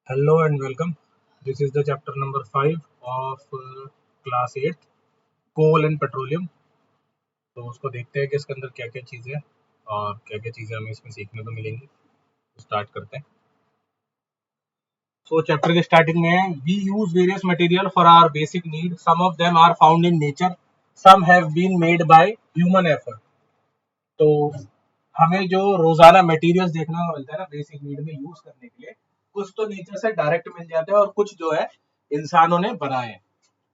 Hello and welcome. This is the chapter number 5 of class 8 coal and petroleum. तो उसको देखते हैं कि इसके अंदर क्या क्या चीज़ें हैं और क्या क्या चीज़ें हमें इसमें सीखने को मिलेंगी। तो स्टार्ट करते हैं। चैप्टर के स्टार्टिंग में है we use various material for our basic need, some of them are found in nature, some have been made by human effort. तो हमें जो रोजाना मटेरियल्स देखने को मिलता है ना बेसिक नीड में यूज करने के लिए, कुछ तो नेचर से डायरेक्ट मिल जाते हैं और कुछ जो है इंसानों ने बनाए हैं।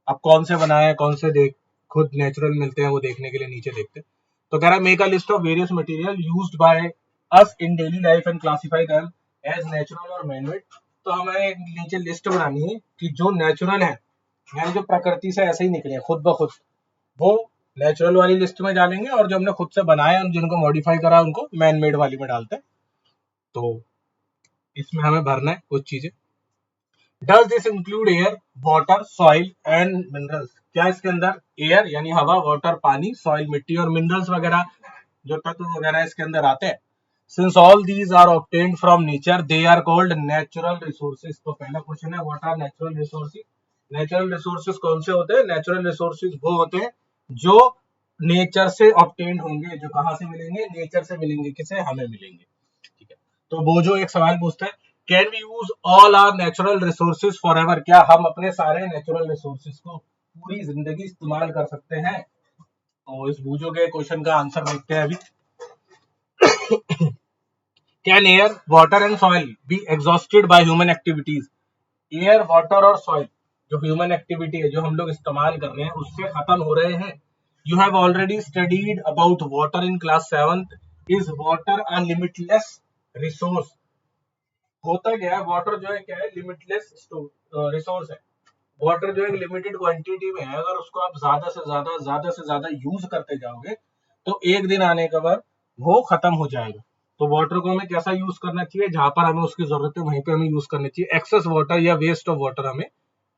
अब कौन से बनाए हैं, कौन से देख खुद नेचुरल मिलते हैं, वो देखने के लिए नीचे देखते हैं। तो कह रहा है make a list of various material used by us in daily life and classify them as natural और मैनमेड। तो हमें एक नीचे लिस्ट बनानी है कि जो नेचुरल है यानी जो प्रकृति से ऐसे ही निकले हैं खुद ब खुद, वो नेचुरल वाली लिस्ट में डालेंगे और जो हमने खुद से बनाए हैं जिनको मॉडिफाई करा उनको मैन मेड वाली में डालते हैं। तो इसमें हमें भरना है कुछ चीजें। Does this include air, water, soil and minerals? क्या इसके अंदर एयर यानी हवा, वाटर पानी, सॉइल मिट्टी और मिनरल्स वगैरह जो तत्व वगैरह इसके अंदर आते हैं? Since all these are obtained from nature they are called natural resources. तो पहला क्वेश्चन है what are natural resources. Natural resources कौन से होते हैं? नेचुरल रिसोर्सेज वो होते हैं जो नेचर से ऑब्टेन्ड होंगे। जो कहाँ से मिलेंगे? नेचर से मिलेंगे। किसे? हमें मिलेंगे। ठीक है, तो वो जो एक सवाल पूछता है can we use all our natural resources forever? क्या हम अपने सारे नेचुरल रिसोर्सेज को पूरी जिंदगी इस्तेमाल कर सकते हैं? तो इस बूझो के क्वेश्चन का आंसर देखते हैं अभी। Can air, water and soil be exhausted by human activities? Air, water और सॉइल जो ह्यूमन एक्टिविटी है, जो हम लोग इस्तेमाल कर रहे हैं, उससे खत्म हो रहे हैं? You have already studied about water in class 7th। Is water a limitless resource? होता क्या है, वाटर जो है क्या है, लिमिटलेस रिसोर्स है। वाटर जो है लिमिटेड क्वांटिटी में है, अगर उसको आप ज्यादा से ज्यादा यूज करते जाओगे तो एक दिन आने के बाद वो खत्म हो जाएगा। तो वाटर को हमें कैसा यूज करना चाहिए? जहां पर हमें उसकी जरूरत है वहीं पे हमें यूज करना चाहिए। एक्सेस वाटर या वेस्ट ऑफ वाटर हमें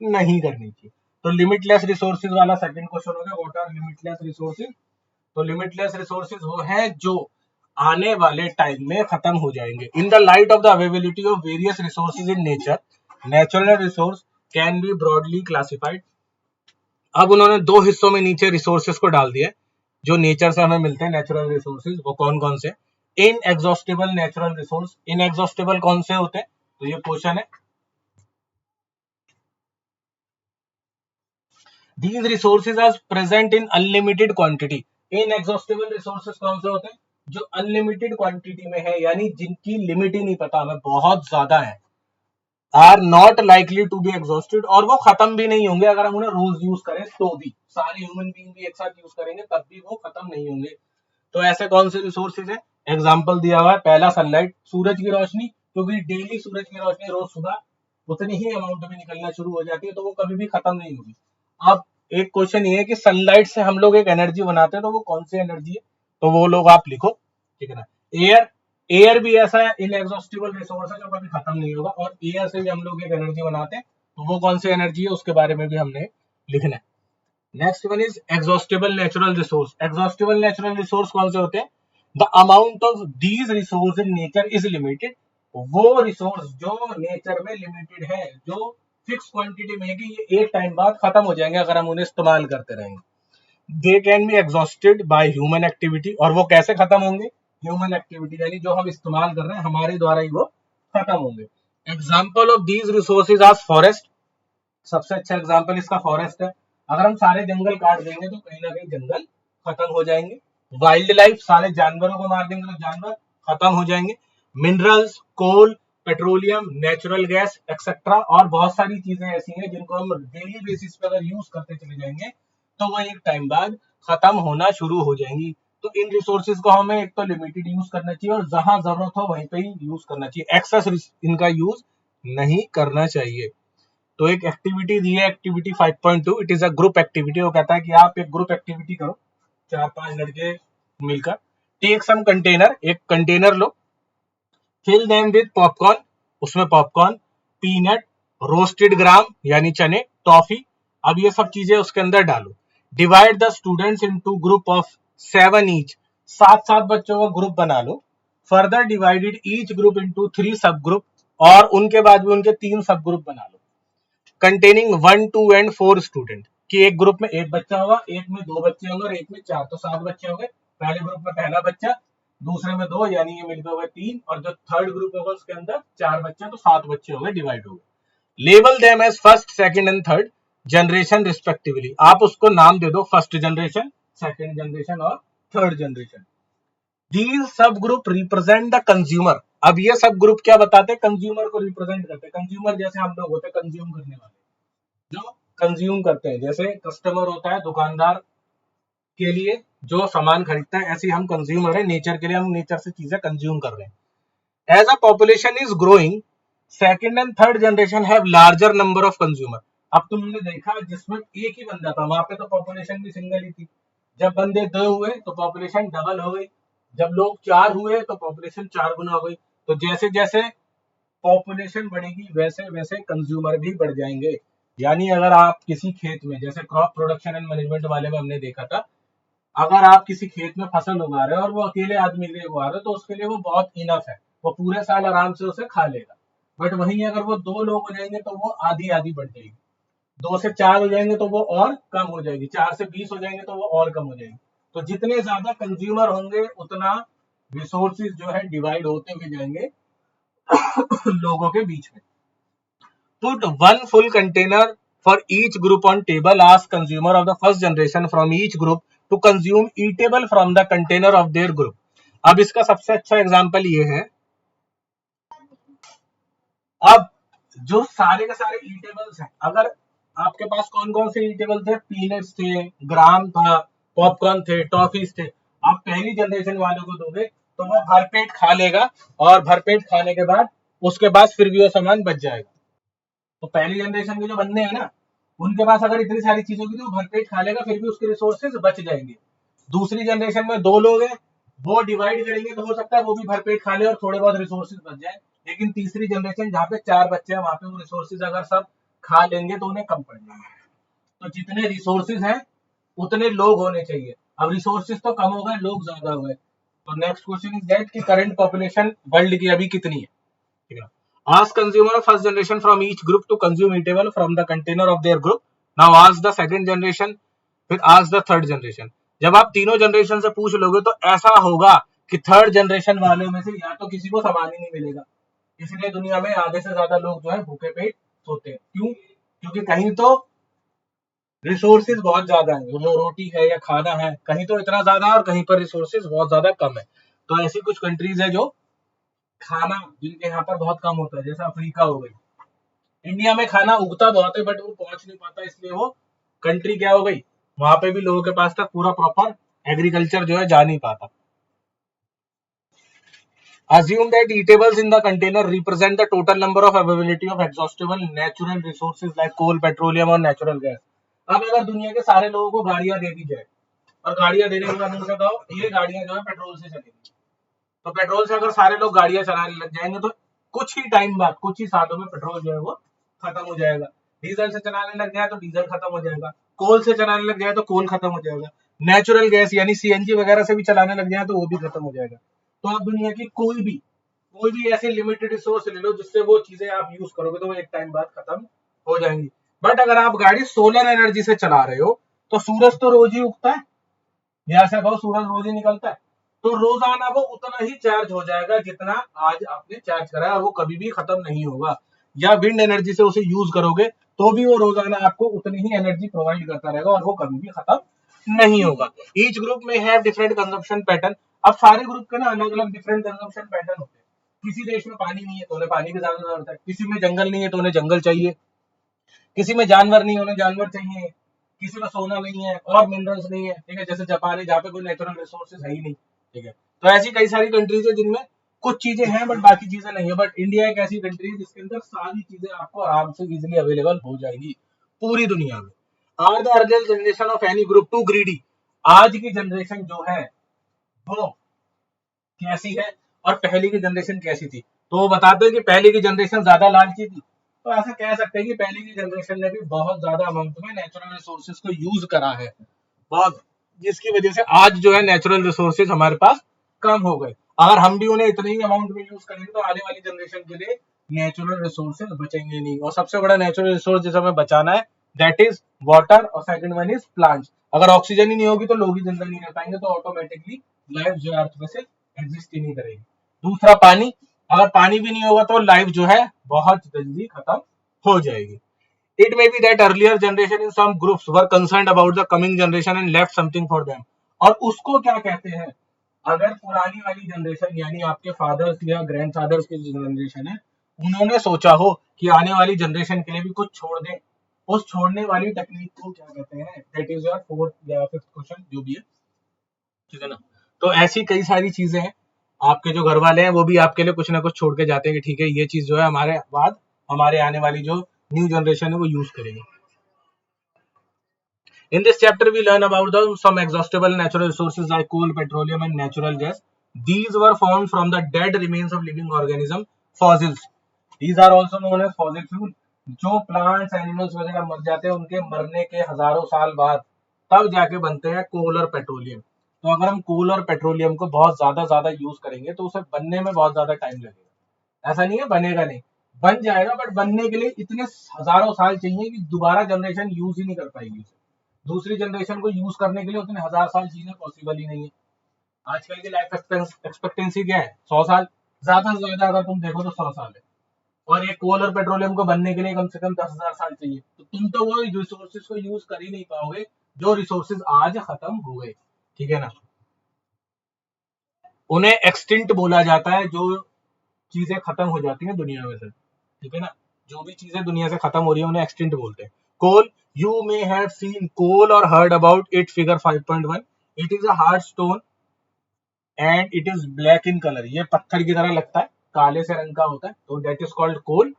नहीं करनी चाहिए। तो लिमिटलेस रिसोर्सेज वाला सेकंड क्वेश्चन हो गया, वाटर लिमिटलेस रिसोर्सेज। तो लिमिटलेस रिसोर्सेज वो है जो आने वाले टाइम में खत्म हो जाएंगे। In the light of the availability of various resources in nature, natural resource can be broadly classified. अब उन्होंने दो हिस्सों में नीचे रिसोर्सेज को डाल दिया जो नेचर से हमें मिलते हैं। नेचुरल रिसोर्सेज वो कौन कौन से? इन एग्जॉस्टेबल नेचुरल रिसोर्स। इन एग्जॉस्टेबल कौन से होते हैं? तो ये क्वेश्चन है। These resources are present in unlimited quantity. Inexhaustible resources कौन से होते हैं? जो अनलिमिटेड क्वांटिटी में है, यानी जिनकी लिमिट ही नहीं पता हमें, बहुत ज्यादा है। Are not likely to be exhausted, और वो खत्म भी नहीं होंगे अगर हम उन्हें रोज यूज करें तो भी। सारे ह्यूमन बीइंग भी एक साथ यूज करेंगे तब भी वो खत्म नहीं होंगे। तो ऐसे कौन से रिसोर्सेज है? एग्जाम्पल दिया हुआ है, पहला सनलाइट, सूरज की रोशनी, क्योंकि डेली सूरज की रोशनी रोज सुबह उतनी ही अमाउंट में निकलना शुरू हो जाती है, तो वो कभी भी खत्म नहीं होगी। अब एक क्वेश्चन ये है कि सनलाइट से हम लोग एक एनर्जी बनाते हैं, तो वो कौन सी एनर्जी है? तो वो लोग आप लिखो, ठीक है ना। एयर, एयर भी ऐसा है इनएग्जॉस्टिबल रिसोर्स है जो कभी खत्म नहीं होगा, और एयर से भी हम लोग एक एनर्जी बनाते हैं, तो वो कौन सी एनर्जी है उसके बारे में भी हमने लिखना है। Next one is exhaustible natural resource. Exhaustible natural resource कौन से होते हैं? The amount of these resource in nature is limited. वो रिसोर्स जो नेचर में लिमिटेड है, जो फिक्स क्वांटिटी में है कि ये एक टाइम बाद खत्म हो जाएंगे अगर हम उन्हें इस्तेमाल करते रहेंगे। They can be exhausted by human activity, और वो कैसे खत्म होंगे? ह्यूमन एक्टिविटी यानी जो हम इस्तेमाल कर रहे हैं हमारे द्वारा ही वो खत्म होंगे। Example of these resources are forest. सबसे अच्छा एग्जाम्पल इसका फॉरेस्ट है। अगर हम सारे जंगल काट देंगे तो कहीं ना कहीं जंगल खत्म हो जाएंगे। वाइल्ड लाइफ, सारे जानवरों को मार देंगे तो जानवर खत्म हो जाएंगे। मिनरल्स, कोल, पेट्रोलियम, नेचुरल गैस एक्सेट्रा, और बहुत सारी चीजें ऐसी हैं जिनको हम डेली बेसिस पे अगर यूज करते चले जाएंगे तो वो एक टाइम बाद खत्म होना शुरू हो जाएंगी। तो इन रिसोर्सेज को हमें एक तो लिमिटेड यूज करना चाहिए और जहां जरूरत हो वहीं पे ही यूज करना चाहिए। एक्सेस इनका यूज नहीं करना चाहिए। तो एक एक्टिविटी दी है, activity 5.2, it is a group activity. वो कहता है कि आप एक ग्रुप एक्टिविटी करो, 4-5 लड़के मिलकर। टेक सम कंटेनर, एक कंटेनर लो, फिल देम विद पॉपकॉर्न, उसमें पॉपकॉर्न, पीनट, रोस्टेड ग्राम यानी चने, टॉफी, अब ये सब चीजें उसके अंदर डालो। Divide the students into group of 7 each, 7-7 बच्चों का ग्रुप बना लो। Further divided each group into 3 sub group, और उनके बाद भी उनके 3 सब ग्रुप बना लो कंटेनिंग 1, 2 एंड 4 स्टूडेंट, कि एक ग्रुप में एक बच्चा होगा, एक में 2 बच्चे होंगे और एक में 4, तो 7 बच्चे होंगे। पहले ग्रुप में पहला बच्चा, दूसरे में 2, यानी ये मिलकर होगा 3, और जो थर्ड ग्रुप होगा उसके अंदर 4 बच्चे, तो 7 बच्चे हो गए, डिवाइड हो गए। Label them as first, second and third generation respectively, आप उसको नाम दे दो फर्स्ट जनरेशन, सेकंड जनरेशन और थर्ड जनरेशन। दीज सब ग्रुप रिप्रेजेंट द कंज्यूमर। अब ये सब ग्रुप क्या बताते हैं? कंज्यूमर को रिप्रेजेंट करते हैं। कंज्यूमर जैसे हम लोग होते हैं कंज्यूम करने वाले, जो कंज्यूम करते हैं, जैसे कस्टमर होता है दुकानदार के लिए जो सामान खरीदता है, ऐसे हम कंज्यूमर है नेचर के लिए, हम नेचर से चीजें कंज्यूम कर रहे हैं। As a population is growing, second and third generation have larger number of consumer. अब तुमने देखा जिसमें एक ही बंदा था वहां पे तो पॉपुलेशन भी सिंगल ही थी, जब बंदे 2 हुए तो पॉपुलेशन डबल हो गई, जब लोग 4 हुए तो पॉपुलेशन 4 गुना हो गई। तो जैसे जैसे पॉपुलेशन बढ़ेगी वैसे वैसे कंज्यूमर भी बढ़ जाएंगे। यानी अगर आप किसी खेत में, जैसे क्रॉप प्रोडक्शन एंड मैनेजमेंट वाले में हमने देखा था, अगर आप किसी खेत में फसल उगा रहे हो और वो अकेले आदमी के लिए उगा रहे हो तो उसके लिए वो बहुत इनफ है, वो पूरे साल आराम से उसे खा लेगा। बट वहीं अगर वो 2 लोग हो जाएंगे तो वो आधी आधी बढ़ जाएगी, 2 से 4 हो जाएंगे तो वो और कम हो जाएगी, 4 से 20 हो जाएंगे तो वो और कम हो जाएगी। तो जितने ज्यादा कंज्यूमर होंगे उतना रिसोर्सेज जो है डिवाइड होते हुए जाएंगे लोगों के बीच में। Put one full container for each group on table. Ask consumer of the first generation from each group to consume eatable from the container of their group. अब इसका सबसे अच्छा एग्जांपल ये है, अब जो सारे के सारे ईटेबल्स हैं, अगर आपके पास कौन कौन से ईटेबल थे, पीनट्स थे, ग्राम था, पॉपकॉर्न थे, टॉफीज थे, आप पहली जनरेशन वालों को दोगे तो वो भरपेट खा लेगा, और भरपेट खाने के बाद उसके बाद फिर भी वो सामान बच जाएगा। तो पहली जनरेशन के जो बंदे हैं ना, उनके पास अगर इतनी सारी चीजों की तो वो भरपेट खा लेगा, फिर भी उसके रिसोर्सेज बच जाएंगे। दूसरी जनरेशन में 2 लोग हैं, वो डिवाइड करेंगे तो हो सकता है वो भी भरपेट खा ले और थोड़े बहुत रिसोर्सेज बच जाए। लेकिन तीसरी जनरेशन जहाँ पे 4 बच्चे हैं वहां पे वो रिसोर्सेज अगर सब खा लेंगे तो उन्हें कम पड़ जाएंगे। तो जितने रिसोर्सेज हैं उतने लोग होने चाहिए। अब रिसोर्सेज तो कम हो गए, लोग ज्यादा हो गए। तो नेक्स्ट क्वेश्चन इज दैट कि करंट पॉपुलेशन वर्ल्ड की अभी कितनी है? ठीक है। Ask consumer of first generation from each group to consume eatable from the container of their group. Now ask the second generation, फिर ask the third generation. जब आप तीनों जनरेशन से पूछ लोगे तो ऐसा होगा कि थर्ड जनरेशन वालों में से या तो किसी को सामान ही नहीं मिलेगा, इसलिए दुनिया में आधे से ज्यादा लोग जो है भूखे पेट सोते हैं। क्यों? क्योंकि कहीं तो रिसोर्सेज बहुत ज्यादा है, जो रोटी है या खाना है, कहीं तो इतना ज्यादा है और कहीं पर रिसोर्सेज बहुत ज्यादा कम है। तो ऐसी कुछ कंट्रीज है जो खाना जिनके यहाँ पर बहुत कम होता है, जैसे अफ्रीका हो गई। इंडिया में खाना उगता बहुत है बट वो पहुंच नहीं पाता, इसलिए वो कंट्री क्या हो गई, वहां पे भी लोगों के पास तक पूरा प्रॉपर एग्रीकल्चर जो है जा नहीं पाता। Assume that eatables in the container represent the total number of availability of exhaustible natural resources like coal, petroleum और natural gas. अब अगर दुनिया के सारे लोगों को गाड़ियां दे दी जाए और गाड़ियां देने के बाद उनसे कहो ये गाड़ियां जो है पेट्रोल से चलेंगी, तो पेट्रोल से अगर सारे लोग गाड़ियां चलाने लग जाएंगे तो कुछ ही टाइम बाद, कुछ ही सालों में पेट्रोल जो है वो खत्म हो जाएगा। डीजल से चलाने लग जाए तो डीजल खत्म हो जाएगा, कोल से चलाने लग जाए तो कोल खत्म हो जाएगा, नेचुरल गैस यानी सीएनजी वगैरह से भी चलाने लग जाए तो वो भी खत्म हो जाएगा। तो आप दुनिया की कोई भी ऐसे लिमिटेड रिसोर्स ले लो जिससे वो चीजें आप यूज करोगे तो वो एक टाइम बाद खत्म हो जाएंगी। बट अगर आप गाड़ी सोलर एनर्जी से चला रहे हो तो सूरज तो रोज ही उगता है, यहाँ से बहुत सूरज रोज ही निकलता है, तो रोजाना वो उतना ही चार्ज हो जाएगा जितना आज आपने चार्ज करा है, और वो कभी भी खत्म नहीं होगा। या विंड एनर्जी से उसे यूज करोगे तो भी वो रोजाना आपको उतनी ही एनर्जी प्रोवाइड करता रहेगा और वो कभी भी खत्म नहीं होगा। ईच ग्रुप में हैव डिफरेंट कंजम्पशन पैटर्न। अब सारे ग्रुप के ना अलग अलग डिफरेंट कंजम्पशन पैटर्न होते हैं। किसी देश में पानी नहीं है तो उन्हें पानी की ज्यादा जरूरत है, किसी में जंगल नहीं है तो उन्हें जंगल चाहिए, किसी में जानवर नहीं है उन्हें जानवर चाहिए, किसी में सोना नहीं है और मिनरल्स नहीं है, ठीक है, जैसे जापान है जहाँ पे कोई नेचुरल रिसोर्सेज है ही नहीं, ठीक है। तो ऐसी कई सारी कंट्रीज है जिनमें कुछ चीजें हैं बट बाकी चीजें नहीं है। बट इंडिया एक ऐसी कंट्री है जिसके अंदर सारी चीजें आपको आराम से इजिली अवेलेबल हो जाएगी पूरी दुनिया में। Are the earlier generation of any group too greedy. आज की जनरेशन जो है वो कैसी है और पहले की जनरेशन कैसी थी? तो वो बताते हैं कि पहले की जनरेशन ज्यादा लालची थी। तो ऐसा कह सकते हैं कि पहले की जनरेशन ने भी बहुत ज्यादा अमाउंट में नेचुरल रिसोर्सेज को यूज करा है बहुत, जिसकी वजह से आज जो है नेचुरल रिसोर्सेज हमारे पास कम हो गए। अगर हम भी उन्हें इतने ही अमाउंट में यूज करेंगे तो आने वाली जनरेशन के लिए नेचुरल रिसोर्सेज बचेंगे नहीं। और सबसे बड़ा नेचुरल रिसोर्स जिसे हमें बचाना है दैट इज वाटर, और सेकंड वन इज प्लांट्स। अगर ऑक्सीजन ही नहीं होगी तो लोग ही जिंदा नहीं रह पाएंगे, तो ऑटोमेटिकली लाइफ जो है अर्थ पे से एग्जिस्ट ही नहीं करेगी। दूसरा पानी, अगर पानी भी नहीं होगा तो लाइफ जो है बहुत जल्दी खत्म हो जाएगी। It may be that earlier generation in some groups were concerned about the coming generation and left something for them। और उसको क्या कहते हैं, अगर पुरानी वाली जनरेशन यानी आपके फादर्स या ग्रैंडफादर्स की जनरेशन है, उन्होंने सोचा हो कि आने वाली जनरेशन के लिए भी कुछ छोड़ दें, उस छोड़ने वाली टेक्निक को क्या कहते हैं, दैट इज योर फोर्थ या फिफ्थ क्वेश्चन जो भी है, ठीक है ना। तो ऐसी कई सारी चीजें हैं, आपके जो घर वाले हैं वो भी आपके लिए कुछ ना कुछ छोड़ के जाते हैं कि ठीक है ये चीज जो है हमारे बाद हमारे आने वाली जो न्यू जनरेशन है वो यूज करेगी। In this chapter, we learn about some exhaustible natural resources like coal, petroleum, and natural gas. These were formed from the dead remains of living organisms, fossils. These are also known as fossil fuel. जो plants animals वगैरह मर जाते हैं उनके मरने के हजारों साल बाद तब जाके बनते हैं कोल और पेट्रोलियम। तो अगर हम कोल और पेट्रोलियम को बहुत ज्यादा यूज करेंगे तो उसे बनने में बहुत ज्यादा टाइम लगेगा। ऐसा नहीं है बनेगा नहीं, बन जाएगा, बट बनने के लिए इतने हजारों साल चाहिए कि दोबारा जनरेशन यूज ही नहीं कर पाएगी उसे। दूसरी जनरेशन को यूज करने के लिए उतने हजार साल जीना पॉसिबल ही नहीं है। आजकल की लाइफ एक्सपेक्टेंसी क्या है, 100 साल, ज्यादा से ज्यादा अगर तुम देखो तो 100 साल है। और ये कोल और पेट्रोलियम को बनने के लिए कम से कम 10,000 साल चाहिए। तो तुम तो वो रिसोर्सेज को यूज कर ही नहीं पाओगे जो रिसोर्सेज आज खत्म हो गए, ठीक है ना। उन्हें एक्सटिंक्ट बोला जाता है जो चीजें खत्म हो जाती हैं दुनिया में से, ठीक है ना। जो भी चीजें दुनिया से खत्म हो रही है उन्हें एक्सटिंक्ट बोलते हैं। कोल, you may have seen coal or heard about it, figure 5.1। it is a hard stone and it is black in color। ये पत्थर की तरह लगता है, काले से रंग का होता है, तो that is called coal।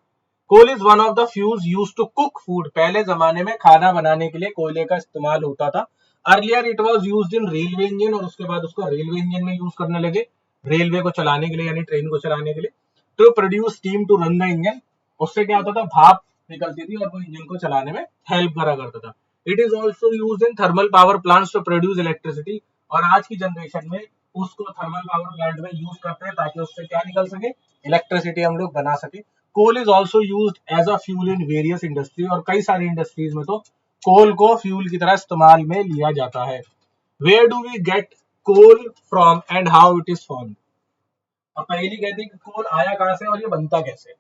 coal is one of the fuels used to cook food। पहले जमाने में खाना बनाने के लिए कोयले का इस्तेमाल होता था। earlier it was used in railway engine, और उसके बाद उसको रेलवे इंजन में यूज करने लगे, रेलवे को चलाने के लिए यानी ट्रेन को चलाने के लिए। to produce steam to run the engine, उससे क्या होता था, भाप निकलती थी और वो इंजन को चलाने में हेल्प करा करता था। It is also use in thermal power plants to produce electricity. और आज की जनरेशन में उसको थर्मल पावर प्लांट में यूज करते हैं ताकि उससे क्या निकल सके, इलेक्ट्रिसिटी हम लोग बना सके। Coal is also use as a fuel in various industry, और कई सारी इंडस्ट्रीज में तो कोल को फ्यूल की तरह इस्तेमाल में लिया जाता है। Where do we get coal from and how it is formed. अब पहली कहती है कि कोल आया कहां से और ये बनता कैसे।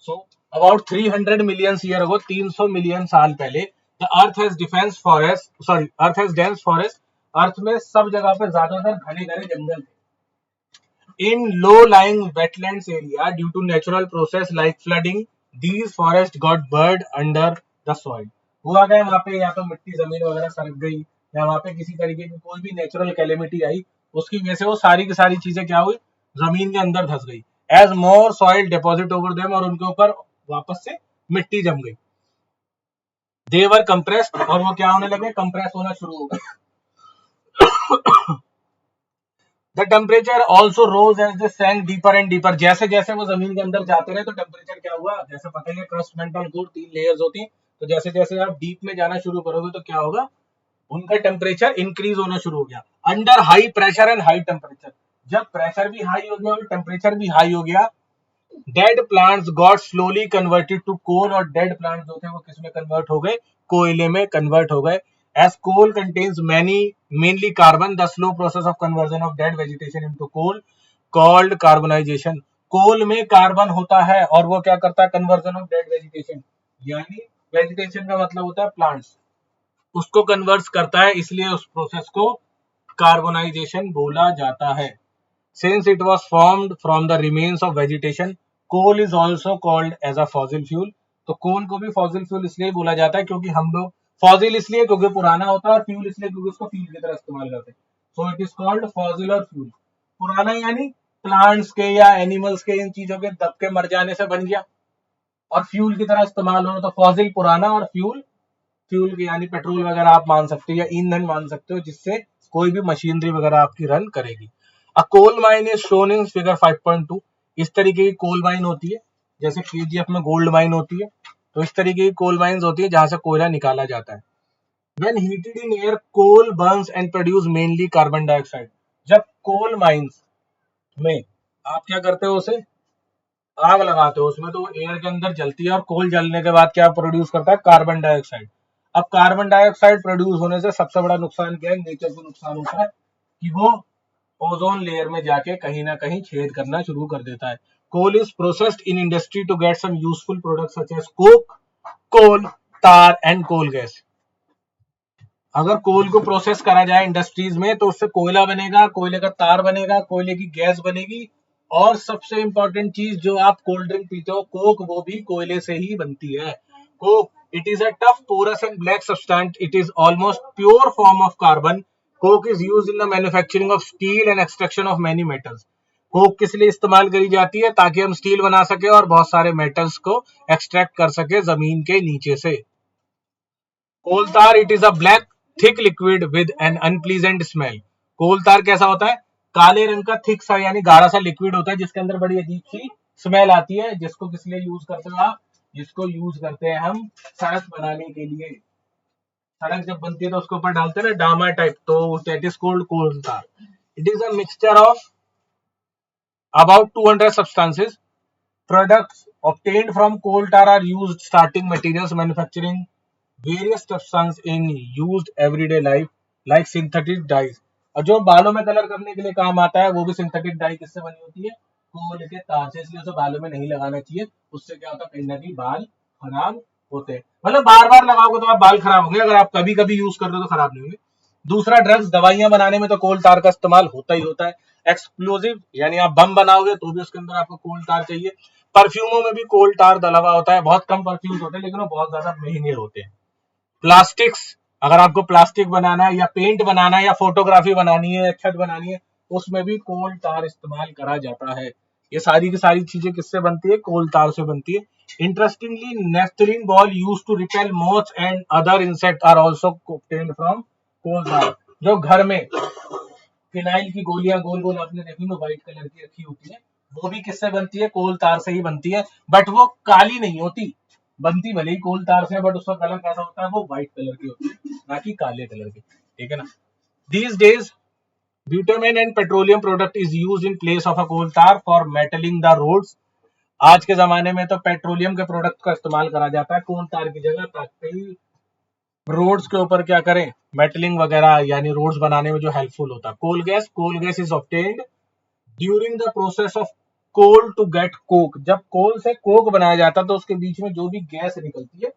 So about 300 million year ago, 300 million साल पहले, the earth has earth has dense forest। अर्थ में सब जगह पे ज्यादातर घने घने जंगल थे। In low lying wetlands area, due to natural process like flooding, these forests got buried under the soil। हुआ क्या, वहां पे या तो मिट्टी जमीन वगैरह सरक गई, या वहां पे किसी तरीके की कोई भी नेचुरल कैलेमिटी आई, उसकी वजह से वो सारी की सारी चीजें क्या हुई, जमीन के अंदर धस गई। एज मोर सॉइल डिपॉजिट ओवर देम, और उनके ऊपर वापस से मिट्टी जम गई। दे वर कंप्रेस्ड, और वो क्या होने लगे, कंप्रेस होना शुरू हो गए। The temperature also rose as they sank deeper and deeper. जैसे जैसे वो जमीन के अंदर जाते रहे तो टेम्परेचर क्या हुआ, जैसे पता ही है क्रस्ट, मेंटल, कोर, 3 लेयर्स होती हैं। तो जैसे जैसे आप डीप में जाना शुरू करोगे तो क्या होगा, उनका टेम्परेचर इंक्रीज होना शुरू हो गया। Under high pressure and high temperature, जब प्रेशर भी हाई हो गया और टेम्परेचर भी हाई हो गया, dead plants got slowly converted to coal, और डेड प्लांट्स जो थे वो किसमें कन्वर्ट हो गए, कोयले में कन्वर्ट हो गए। As coal contains mainly carbon, the slow process of conversion of dead vegetation into coal called carbonization. Coal में कार्बन होता है और वो क्या करता है, कन्वर्जन ऑफ डेड वेजिटेशन, यानी वेजिटेशन का मतलब होता है प्लांट्स, उसको कन्वर्ट करता है, इसलिए उस प्रोसेस को कार्बोनाइजेशन बोला जाता है। Since it was formed from the remains of vegetation, coal is also called as a fossil fuel। तो कोल को भी फॉसिल फ्यूल इसलिए बोला जाता है क्योंकि हम लोग, फॉसिल इसलिए क्योंकि पुराना होता है और फ्यूल इसलिए क्योंकि उसको फ्यूल की तरह इस्तेमाल करते हैं। So it is called fossil और फ्यूल। पुराना यानी प्लांट्स के या एनिमल्स के, इन चीजों के दब के मर जाने से बन गया, और फ्यूल की तरह इस्तेमाल होना, तो फॉसिल पुराना और फ्यूल फ्यूल यानी पेट्रोल वगैरह आप मान सकते हो या ईंधन मान सकते हो, जिससे कोई भी मशीनरी वगैरह आपकी रन करेगी। A coal mine is shown in figure 5.2। इस तरीके की कोल माइन होती है, जैसे केजीएफ में गोल्ड माइन होती है, तो इस तरीके की कोल माइंस होती है जहां से कोयला निकाला जाता है। When heated in air, coal burns and produce mainly carbon dioxide। जब कोल माइंस में आप क्या करते हो, उसे आग लगाते हो उसमें तो वो एयर के अंदर जलती है और कोल जलने के बाद क्या प्रोड्यूस करता है, कार्बन डाइऑक्साइड। अब कार्बन डाइऑक्साइड प्रोड्यूस होने से सबसे बड़ा नुकसान क्या है, नेचर को नुकसान होता है कि वो ओजोन लेयर में जाके कहीं ना कहीं छेद करना शुरू कर देता है। Coal is processed in industry to get some useful products such as coke, coal, tar and coal gas. अगर कोल को प्रोसेस करा जाए इंडस्ट्रीज में तो उससे कोयला बनेगा, कोयले का तार बनेगा, कोयले की गैस बनेगी, और सबसे इंपॉर्टेंट चीज जो आप कोल्ड ड्रिंक पीते हो कोक, वो भी कोयले से ही बनती है। Coke, it is a tough porous and black substance, it is almost pure form of carbon. Coke is used in the manufacturing of steel and extraction of many metals. Coke किस लिए इस्तेमाल करी जाती है, ताकि हम स्टील बना सके और बहुत सारे मेटल्स को एक्सट्रैक्ट कर सके जमीन के नीचे से। Coal tar, it is a black thick liquid with an unpleasant smell. Coal tar कैसा होता है, काले रंग का थिक सा यानी गाढ़ा सा लिक्विड होता है जिसके अंदर बड़ी अजीब सी स्मेल आती है, जिसको किस लिए यूज करते हो आप, जिसको यूज करते हैं हम सड़क बनाने के लिए। सड़क जब बनती है तो उसके ऊपर डालते हैं ना डामर टाइप, तो that is called coal tar. It is a mixture of about 200 substances. Products obtained from coal tar are used starting materials manufacturing various substances in used everyday life like synthetic dyes। और जो बालों में colour करने के लिए काम आता है वो भी सिंथेटिक डाई किससे बनी होती है, कोल के तार से। इसलिए उसे बालों में नहीं लगाना चाहिए, उससे क्या होता है कहीं ना कहीं बाल खराब होते हैं। मतलब बार बार लगाओगे तो आप बाल खराब होंगे, अगर आप कभी कभी यूज कर रहे हो तो खराब नहीं होंगे। दूसरा, ड्रग्स, दवाइयां बनाने में तो कोल तार का इस्तेमाल होता ही होता है। एक्सप्लोजिव यानी आप बम बनाओगे तो भी उसके अंदर आपको कोल तार चाहिए। परफ्यूमों में भी कोल तार डला हुआ होता है, बहुत कम परफ्यूम्स होते हैं लेकिन वो बहुत ज्यादा महंगे होते हैं। प्लास्टिक्स, अगर आपको प्लास्टिक बनाना है या पेंट बनाना है या फोटोग्राफी बनानी है या छत बनानी है, उसमें भी कोल तार इस्तेमाल करा जाता है। ये सारी की सारी चीजें किससे बनती है, कोल तार से बनती है। Interestingly, naphthalene ball used to repel moths and other insect are also obtained from coal tar. जो घर में फिनाइल की गोलियां गोल गोल आपने देखी वो व्हाइट कलर की रखी होती है, वो भी किससे बनती है, कोल तार से ही बनती है। बट वो काली नहीं होती, बनती भले ही कोल तार से, बट उसका कलर कैसा होता है, वो व्हाइट कलर की होती है, ना कि काले कलर की। ठीक है ना। These days bitumen and petroleum product is use in place of a coal tar for metalling the roads. आज के जमाने में तो पेट्रोलियम के प्रोडक्ट का इस्तेमाल करा जाता है कोल तार की जगह, ताकि रोड्स के ऊपर क्या करें, मेटलिंग वगैरह, यानी रोड्स बनाने में जो हेल्पफुल होता है। Coal gas is obtained during the process of coal to get coke. जब कोल से कोक बनाया जाता है तो उसके बीच में जो भी गैस निकलती है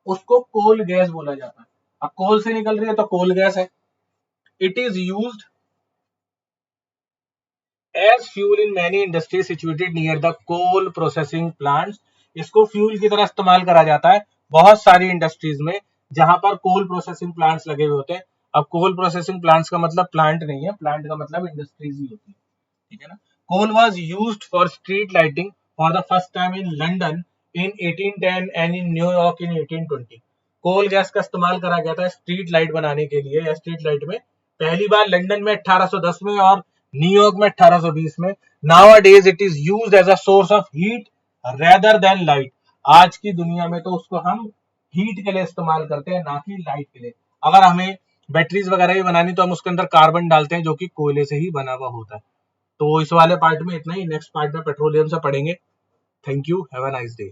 उसको कोल गैस बोला जाता है। अब कोल से निकल रही है तो कोल गैस है। It is used as fuel in many industry situated near the coal processing plants. इसको फ्यूल की तरह इस्तेमाल करा जाता है बहुत सारी इंडस्ट्रीज में जहां पर कोल प्रोसेसिंग प्लांट्स लगे हुए होते हैं। अब कोल प्रोसेसिंग प्लांट्स का मतलब प्लांट नहीं है, प्लांट का मतलब इंडस्ट्रीज ही होती है। ठीक है ना। Coal was used for street lighting for the first time in London in 1810 and in New York in 1820। Coal gas का इस्तेमाल करा गया था स्ट्रीट लाइट बनाने के लिए, या स्ट्रीट लाइट में पहली बार लंदन में 1810 में और न्यूयॉर्क में 1820 में। Nowadays it is used as a source of heat rather than light. आज की दुनिया में तो उसको हम हीट के लिए इस्तेमाल करते हैं, ना कि लाइट के लिए। अगर हमें बैटरीज वगैरह भी बनानी तो हम उसके अंदर कार्बन डालते हैं जो कि कोयले से ही बना हुआ होता है। तो इस वाले पार्ट में इतना ही, नेक्स्ट पार्ट में पेट्रोलियम से पढ़ेंगे। Thank you, have a nice day.